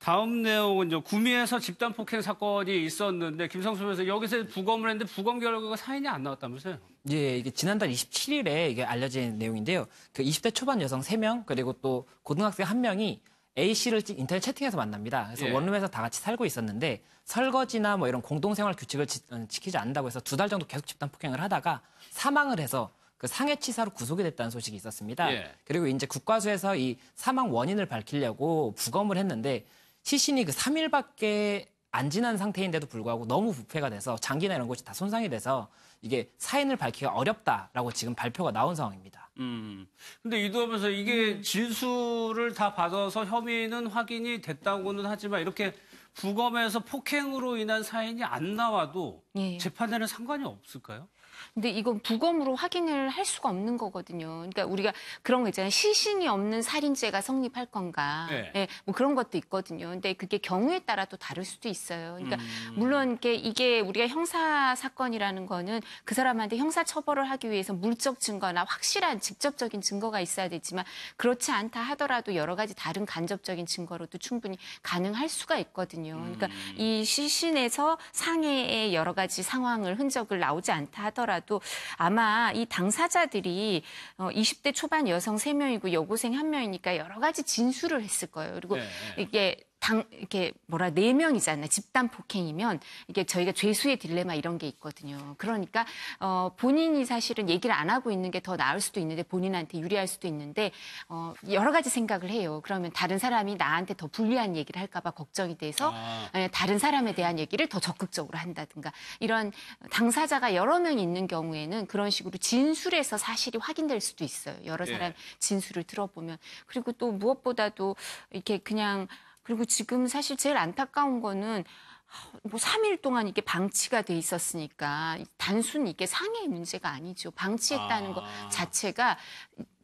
다음 내용은 이제 구미에서 집단 폭행 사건이 있었는데 김성수 변호사 여기서 부검을 했는데 부검 결과가 사인이 안 나왔다면서요? 예, 이게 지난달 27일에 이게 알려진 내용인데요. 그 20대 초반 여성 3명 그리고 또 고등학생 1명이 A 씨를 인터넷 채팅에서 만납니다. 그래서 예. 원룸에서 다 같이 살고 있었는데 설거지나 뭐 이런 공동생활 규칙을 지키지 않는다고 해서 2달 정도 계속 집단 폭행을 하다가 사망을 해서 그 상해치사로 구속이 됐다는 소식이 있었습니다. 예. 그리고 이제 국과수에서 이 사망 원인을 밝히려고 부검을 했는데 시신이 그 3일밖에 안 지난 상태인데도 불구하고 너무 부패가 돼서 장기나 이런 곳이 다 손상이 돼서 이게 사인을 밝히기가 어렵다라고 지금 발표가 나온 상황입니다. 근데 이도하면서 이게 진술을 다 받아서 혐의는 확인이 됐다고는 하지만 이렇게 부검에서 폭행으로 인한 사인이 안 나와도 예. 재판에는 상관이 없을까요? 근데 이건 부검으로 확인을 할 수가 없는 거거든요. 그러니까 우리가 그런 거 있잖아요. 시신이 없는 살인죄가 성립할 건가. 네. 예, 뭐 그런 것도 있거든요. 근데 그게 경우에 따라 또 다를 수도 있어요. 그러니까 물론 이게 우리가 형사 사건이라는 거는 그 사람한테 형사 처벌을 하기 위해서 물적 증거나 확실한 직접적인 증거가 있어야 되지만 그렇지 않다 하더라도 여러 가지 다른 간접적인 증거로도 충분히 가능할 수가 있거든요. 그러니까 이 시신에서 상해의 여러 가지 상황을 흔적을 나오지 않다 하더라도 아마 이 당사자들이 20대 초반 여성 3명이고 여고생 1명이니까 여러 가지 진술을 했을 거예요. 그리고 네. 이게 이렇게 4명이잖아요. 집단 폭행이면 이게 저희가 죄수의 딜레마 이런 게 있거든요. 그러니까 본인이 사실은 얘기를 안 하고 있는 게 더 나을 수도 있는데 본인한테 유리할 수도 있는데 여러 가지 생각을 해요. 그러면 다른 사람이 나한테 더 불리한 얘기를 할까 봐 걱정이 돼서 다른 사람에 대한 얘기를 더 적극적으로 한다든가 이런 당사자가 여러 명이 있는 경우에는 그런 식으로 진술에서 사실이 확인될 수도 있어요. 여러 사람 진술을 들어보면. 그리고 또 무엇보다도 이렇게 그냥 그리고 지금 사실 제일 안타까운 거는 뭐 3일 동안 이게 방치가 돼 있었으니까 단순히 이게 상해의 문제가 아니죠. 방치했다는 것 자체가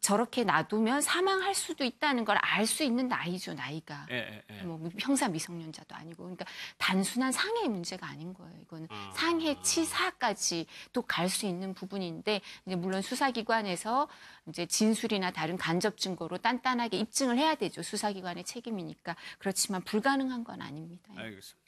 저렇게 놔두면 사망할 수도 있다는 걸 알 수 있는 나이죠, 나이가. 뭐 형사 미성년자도 아니고. 그러니까 단순한 상해의 문제가 아닌 거예요. 이거는 상해 치사까지 또 갈 수 있는 부분인데 이제 물론 수사기관에서 이제 진술이나 다른 간접 증거로 단단하게 입증을 해야 되죠. 수사기관의 책임이니까. 그렇지만 불가능한 건 아닙니다. 알겠습니다.